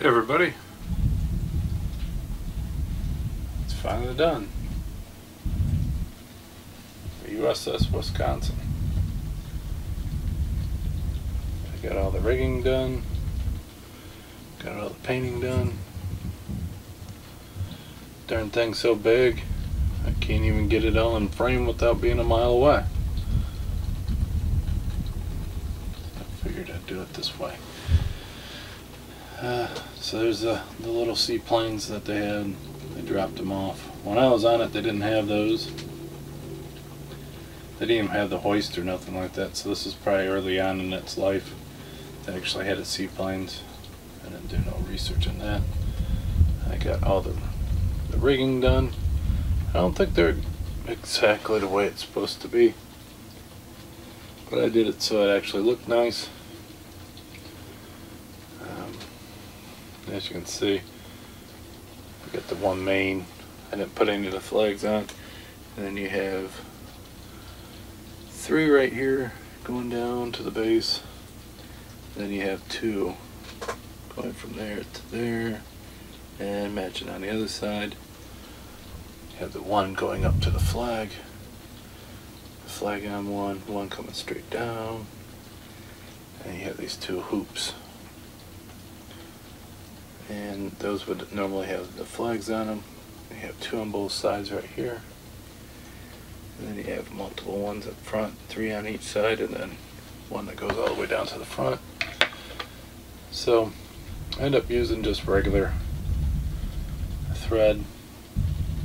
Hey everybody, it's finally done. The USS Wisconsin. I got all the rigging done, got all the painting done. Darn thing's so big, I can't even get it all in frame without being a mile away. I figured I'd do it this way. So there's the little seaplanes that they had. They dropped them off. When I was on it, they didn't have those. They didn't even have the hoist or nothing like that. So this is probably early on in its life. They actually had its seaplanes. I didn't do no research on that. I got all the rigging done. I don't think they're exactly the way it's supposed to be, but I did it so it actually looked nice. As you can see, I got the one main. I didn't put any of the flags on, and then you have 3 right here going down to the base. Then you have 2 going from there to there and matching on the other side. You have the 1 going up to the flag on one coming straight down, and you have these 2 hoops. And those would normally have the flags on them. You have 2 on both sides right here. And then you have multiple ones up front, 3 on each side, and then 1 that goes all the way down to the front. So I end up using just regular thread.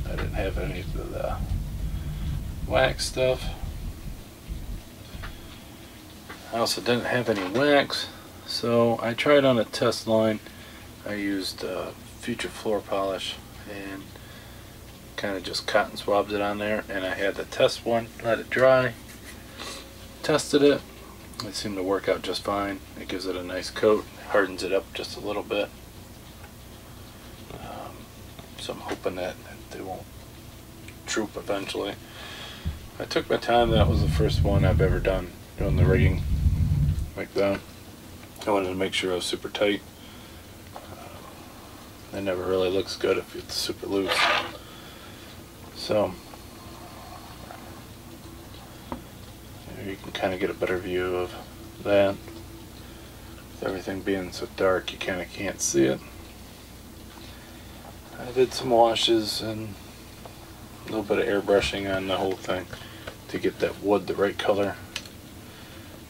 I didn't have any of the wax stuff. I also didn't have any wax, so I tried on a test line. I used Future Floor Polish and kind of just cotton swabbed it on there, and I had the test one, let it dry, tested it. It seemed to work out just fine. It gives it a nice coat, hardens it up just a little bit. So I'm hoping that they won't droop eventually. I took my time. That was the first one I've ever done doing the rigging like that. I wanted to make sure it was super tight. It never really looks good if it's super loose. So here you can kind of get a better view of that. With everything being so dark, you kind of can't see it. I did some washes and a little bit of airbrushing on the whole thing to get that wood the right color.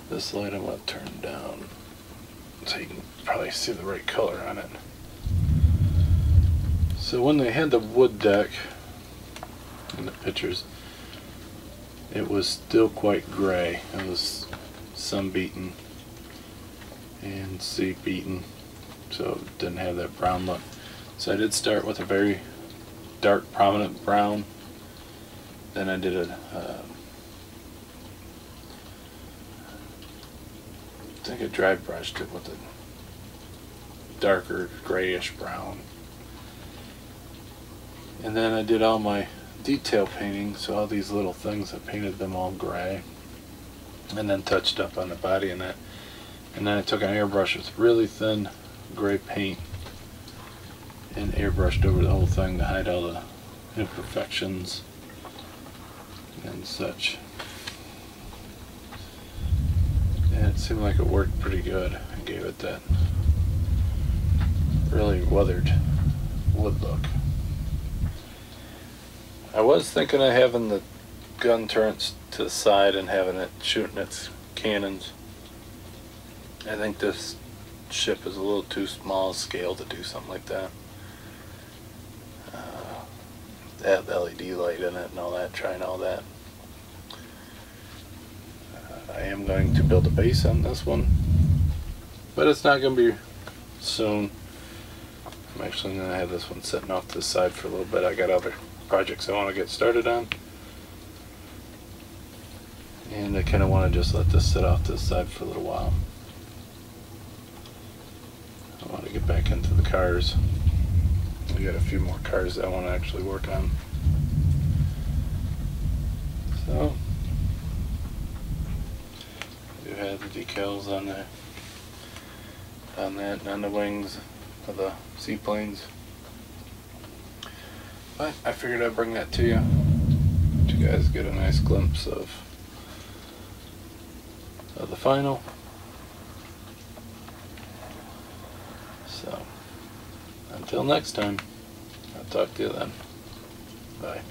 This light I'm going to turn down so you can probably see the right color on it. So when they had the wood deck in the pictures, it was still quite gray. It was sun beaten and sea beaten, so it didn't have that brown look. So I did start with a very dark prominent brown. Then I did I think I dry brushed it with a darker grayish brown. And then I did all my detail painting, so all these little things, I painted them all gray. And then touched up on the body and that. And then I took an airbrush with really thin gray paint and airbrushed over the whole thing to hide all the imperfections and such. And it seemed like it worked pretty good. I gave it that really weathered wood look. I was thinking of having the gun turrets to the side and having it shooting its cannons. I think this ship is a little too small scale to do something like that. Have the LED light in it and all that, trying all that. I am going to build a base on this one, but it's not going to be soon. I'm actually going to have this one sitting off to the side for a little bit. I got other projects I want to get started on, and I kind of want to just let this sit off to the side for a little while. I want to get back into the cars. We got a few more cars that I want to actually work on. So I do have the decals on there, on that, and on the wings. of the seaplanes. But I figured I'd bring that to you. Let you guys get a nice glimpse of the final. So, until next time, I'll talk to you then. Bye.